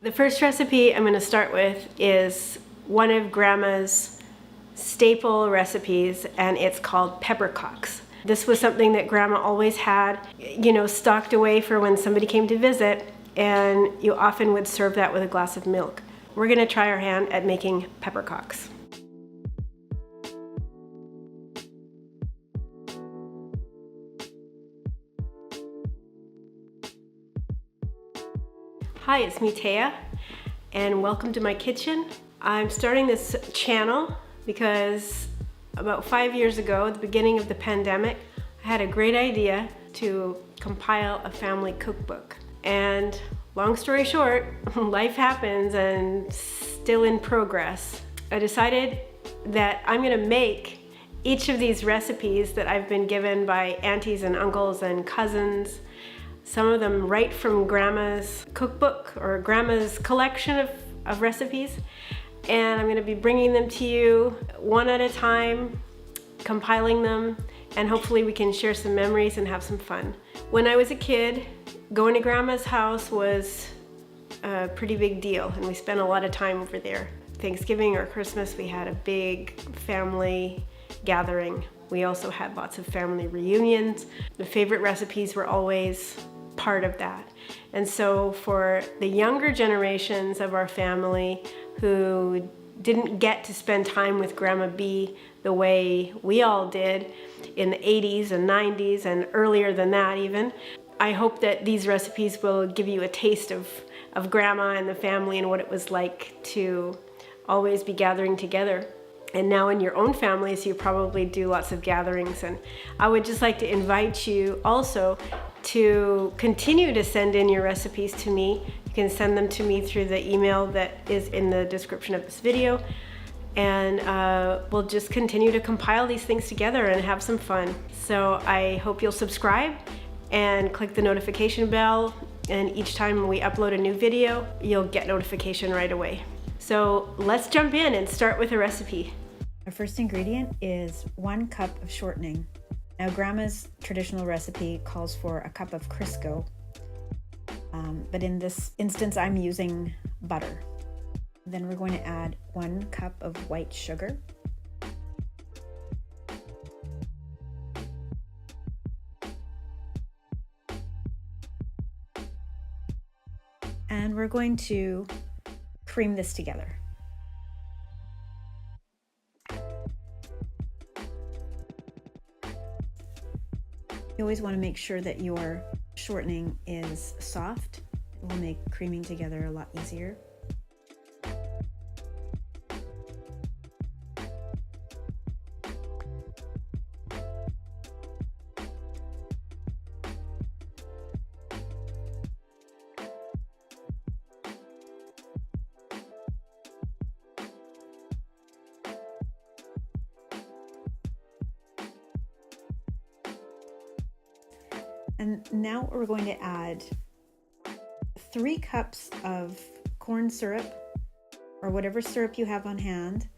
The first recipe I'm going to start with is one of Grandma's staple recipes, and it's called Peppercocks. This was something that Grandma always had, stocked away for when somebody came to visit, and you often would serve that with a glass of milk. We're going to try our hand at making Peppercocks. Hi, it's me, Tayah, and welcome to my kitchen. I'm starting this channel because about 5 years ago, at the beginning of the pandemic, I had a great idea to compile a family cookbook. And long story short, life happens and still in progress. I decided that I'm gonna make each of these recipes that I've been given by aunties and uncles and cousins, some of them right from Grandma's cookbook or Grandma's collection of recipes. And I'm gonna be bringing them to you one at a time, compiling them, and hopefully we can share some memories and have some fun. When I was a kid, going to Grandma's house was a pretty big deal, and we spent a lot of time over there. Thanksgiving or Christmas, we had a big family gathering. We also had lots of family reunions. The favorite recipes were always part of that. And so for the younger generations of our family who didn't get to spend time with Grandma B the way we all did in the 80s and 90s and earlier than that even, I hope that these recipes will give you a taste of Grandma and the family and what it was like to always be gathering together. And now in your own families, you probably do lots of gatherings. And I would just like to invite you also to continue to send in your recipes to me. You can send them to me through the email that is in the description of this video. And we'll just continue to compile these things together and have some fun. So I hope you'll subscribe and click the notification bell. And each time we upload a new video, you'll get notification right away. So let's jump in and start with a recipe. Our first ingredient is 1 cup of shortening. Now Grandma's traditional recipe calls for a cup of Crisco, but in this instance I'm using butter. Then we're going to add 1 cup of white sugar, and we're going to cream this together. You always want to make sure that your shortening is soft. It will make creaming together a lot easier. And now we're going to add 3 cups of corn syrup, or whatever syrup you have on hand.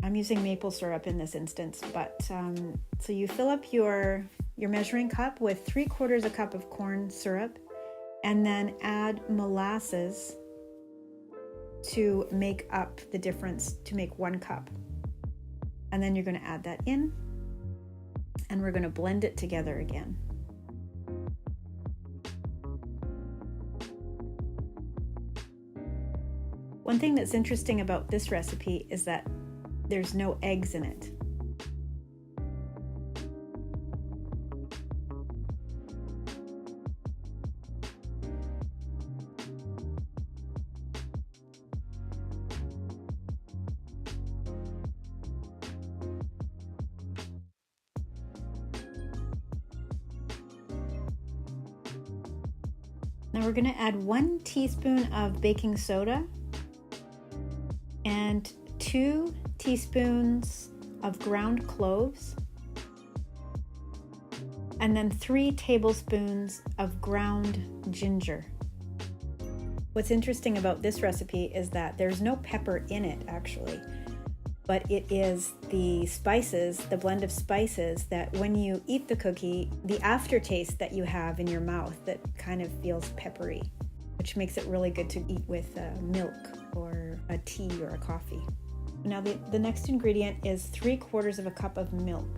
I'm using maple syrup in this instance, but so you fill up your measuring cup with 3/4 a cup of corn syrup, and then add molasses to make up the difference, to make 1 cup. And then you're going to add that in, and we're going to blend it together again. One thing that's interesting about this recipe is that there's no eggs in it. Now we're going to add 1 teaspoon of baking soda and 2 teaspoons of ground cloves, and then 3 tablespoons of ground ginger. What's interesting about this recipe is that there's no pepper in it actually, but it is the spices, the blend of spices that when you eat the cookie, the aftertaste that you have in your mouth that kind of feels peppery. which makes it really good to eat with milk or a tea or a coffee. Now the next ingredient is 3/4 cup of milk.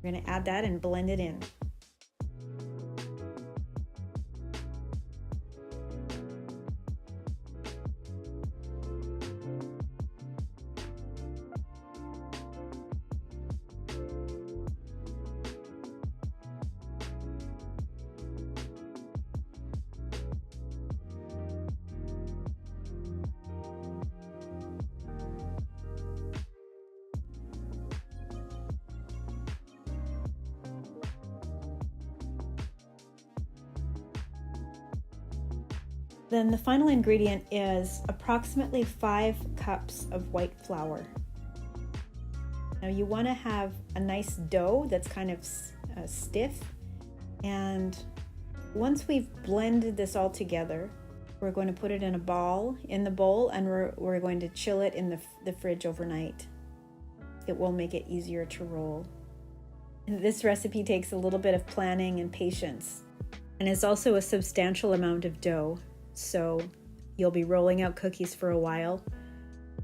We're going to add that and blend it in. Then the final ingredient is approximately 5 cups of white flour. Now you want to have a nice dough that's kind of stiff, and once we've blended this all together, we're going to put it in a bowl, and we're going to chill it in the fridge overnight. It will make it easier to roll. And this recipe takes a little bit of planning and patience, and it's also a substantial amount of dough. So you'll be rolling out cookies for a while.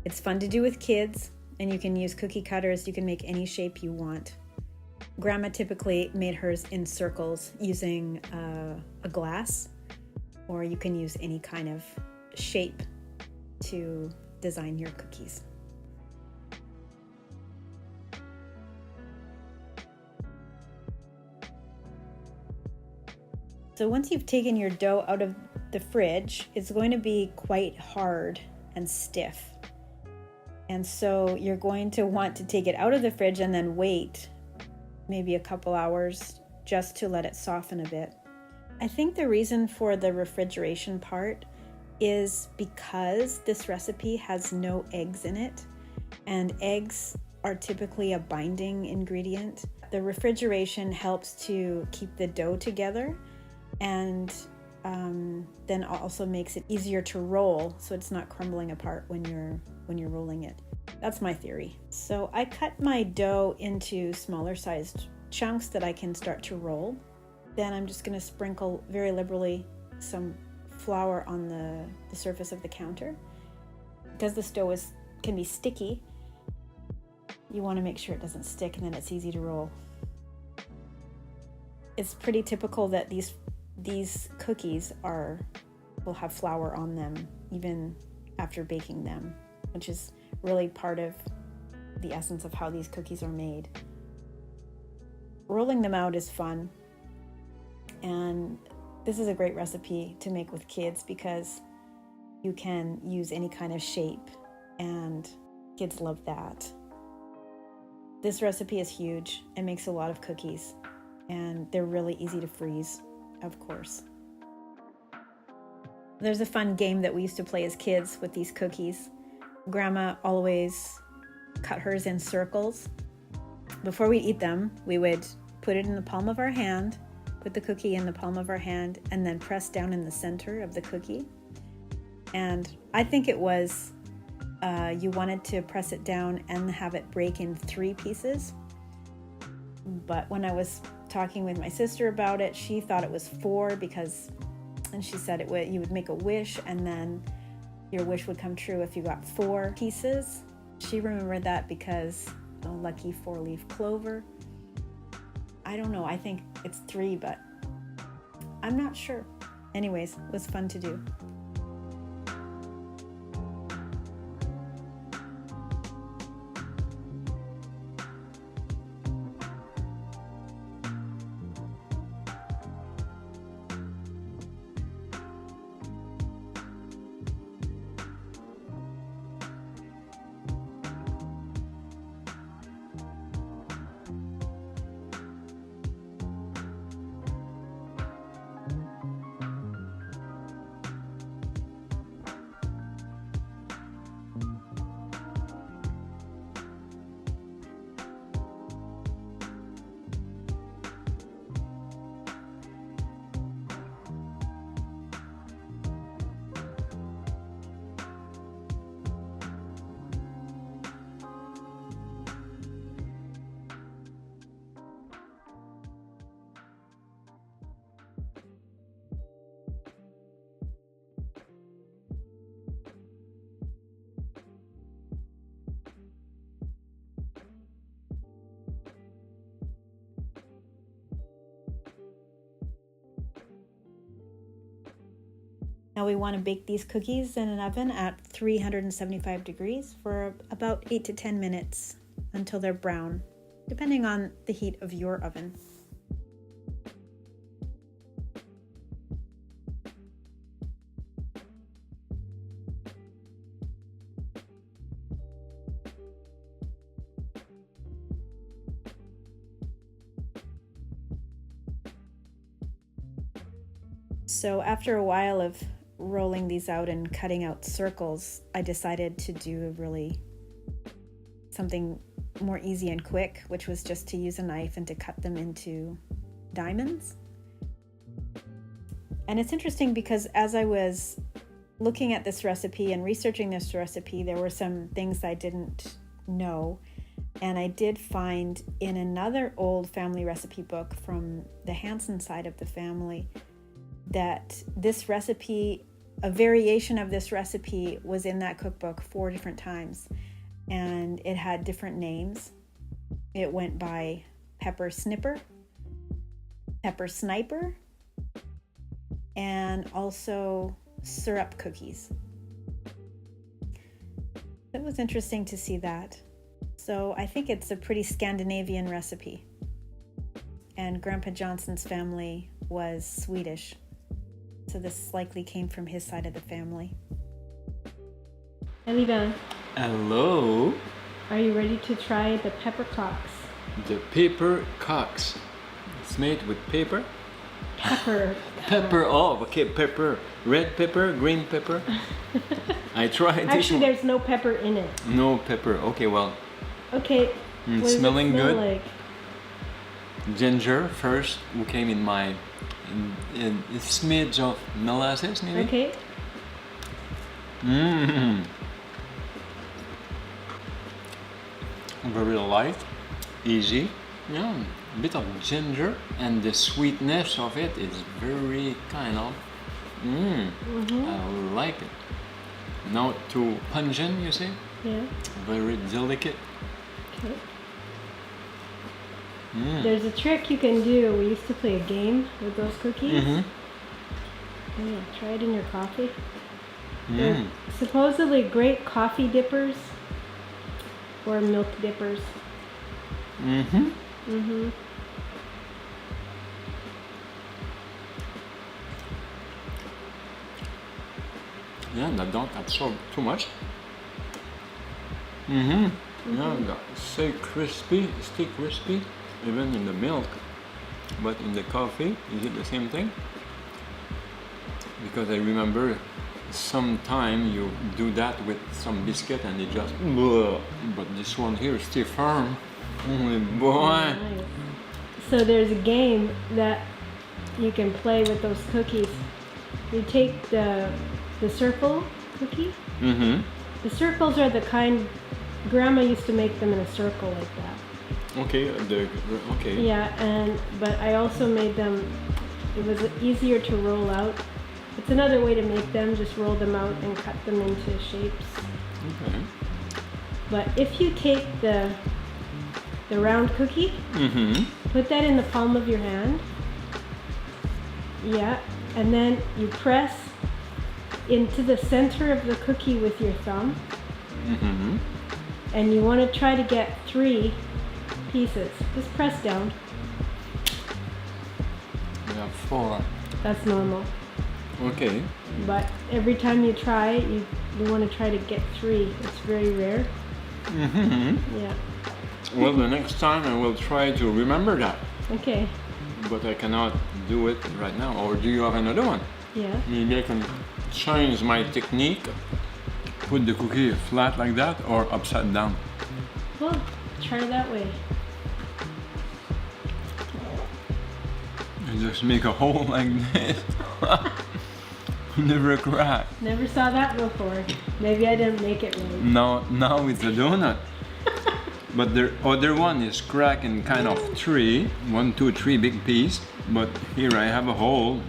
It's fun to do with kids, and you can use cookie cutters. You can make any shape you want. Grandma typically made hers in circles using a glass, or you can use any kind of shape to design your cookies. So once you've taken your dough out of the fridge, it's going to be quite hard and stiff. And so you're going to want to take it out of the fridge and then wait maybe a couple hours just to let it soften a bit. I think the reason for the refrigeration part is because this recipe has no eggs in it, and eggs are typically a binding ingredient. The refrigeration helps to keep the dough together, and then also makes it easier to roll, so it's not crumbling apart when you're rolling it. That's my theory. So I cut my dough into smaller sized chunks that I can start to roll. Then I'm just going to sprinkle very liberally some flour on the surface of the counter. Because this dough can be sticky, you want to make sure it doesn't stick, and then it's easy to roll. It's pretty typical that these cookies will have flour on them even after baking them, which is really part of the essence of how these cookies are made. Rolling them out is fun, and this is a great recipe to make with kids because you can use any kind of shape, and kids love that. This recipe is huge. It makes a lot of cookies, and they're really easy to freeze, of course. There's a fun game that we used to play as kids with these cookies. Grandma always cut hers in circles. Before we eat them, we would put it in the palm of our hand, put the cookie in the palm of our hand, and then press down in the center of the cookie. And I think it was you wanted to press it down and have it break in 3 pieces. But when I was talking with my sister about it, she thought it was 4 and she said you would make a wish, and then your wish would come true if you got 4 pieces. She remembered that because a lucky 4-leaf clover. I don't know, I think it's 3, but I'm not sure. Anyways, it was fun to do. Now we want to bake these cookies in an oven at 375 degrees for about 8 to 10 minutes until they're brown, depending on the heat of your oven. So after a while of rolling these out and cutting out circles, I decided to do something more easy and quick, which was just to use a knife and to cut them into diamonds. And it's interesting because as I was looking at this recipe and researching this recipe, there were some things I didn't know. And I did find in another old family recipe book from the Hansen side of the family that this recipe, a variation of this recipe, was in that cookbook 4 different times, and it had different names. It went by pepper snipper, pepper sniper, and also syrup cookies. It was interesting to see that. So I think it's a pretty Scandinavian recipe, and Grandpa Johnson's family was Swedish. So this likely came from his side of the family. Elivan, Hello. are you ready to try the Peppercocks? The Peppercocks. It's made with paper. Pepper. Pepper. Oh, okay. Pepper. Red pepper, green pepper. I tried this Actually, one. there's no pepper in it. No pepper. Okay, well, Okay. What does it smelling smell good. like? Ginger first, who came in my in a smidge of molasses, maybe. Okay. Very light, easy. Yeah, a bit of ginger, and the sweetness of it is very kind of. I like it. Not too pungent, you see. Yeah. Very delicate. Okay. There's a trick you can do. We used to play a game with those cookies. Yeah, try it in your coffee. They're supposedly great coffee dippers or milk dippers. Yeah, that don't absorb too much. Yeah, that stay crispy, even in the milk. But in the coffee, is it the same thing? Because I remember sometime you do that with some biscuit and it just bleh. But this one here is still firm. Oh boy. Nice. So there's a game that you can play with those cookies. You take the circle cookie. The circles are the kind Grandma used to make them in a circle like that. Okay, okay. Yeah, but I also made them. It was easier to roll out. It's another way to make them. Just roll them out and cut them into shapes. Okay. But if you take the round cookie, put that in the palm of your hand. Yeah, and then you press into the center of the cookie with your thumb. And you want to try to get 3 pieces. Just press down. We have 4. That's normal. Okay. But every time you try, you want to try to get 3. It's very rare. Yeah. Well, the next time I will try to remember that. Okay. But I cannot do it right now. Or do you have another one? Yeah. Maybe I can change my technique. Put the cookie flat like that or upside down. Well, try that way. And just make a hole like this. Never crack. Never saw that before. Maybe I didn't make it right. Now it's a donut. But the other one is cracked in kind of 3. 1, 2, 3 big piece. But here I have a hole.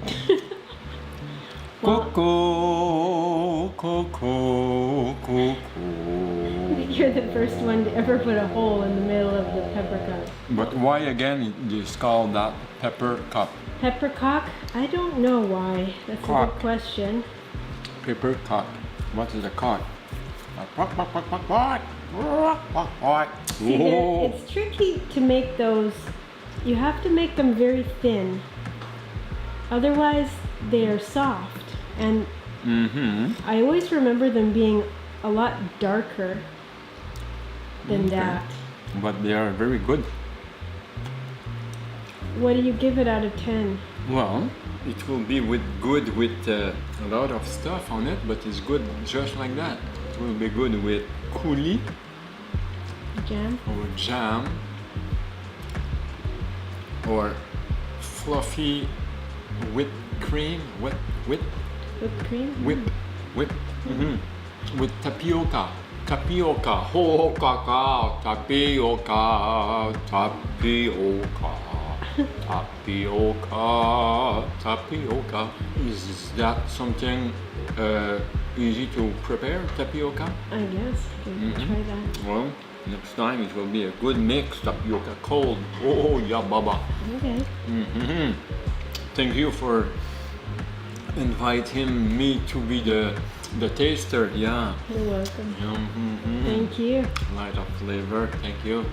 Well, Coco. you're the first one to ever put a hole in the middle of the peppercock. But why again is called that pepper cup? Peppercock? I don't know why. That's a Cock. good question. Peppercock. What is a cock? See, it's tricky to make those. You have to make them very thin. Otherwise, they are soft. And I always remember them being a lot darker than that. But they are very good. What do you give it out of 10? Well, it will be good with a lot of stuff on it, but it's good just like that. It will be good with coulis Jam? or jam or fluffy whipped cream, whip, Whipped cream? with tapioca. Tapioca, tapioca, tapioca. Is that something easy to prepare, tapioca? I guess. Try that. Well, next time it will be a good mix, tapioca cold. Oh, yeah, baba. Okay. Thank you for inviting me to be the taster. Yeah. You're welcome. Thank you. Light of flavor. Thank you.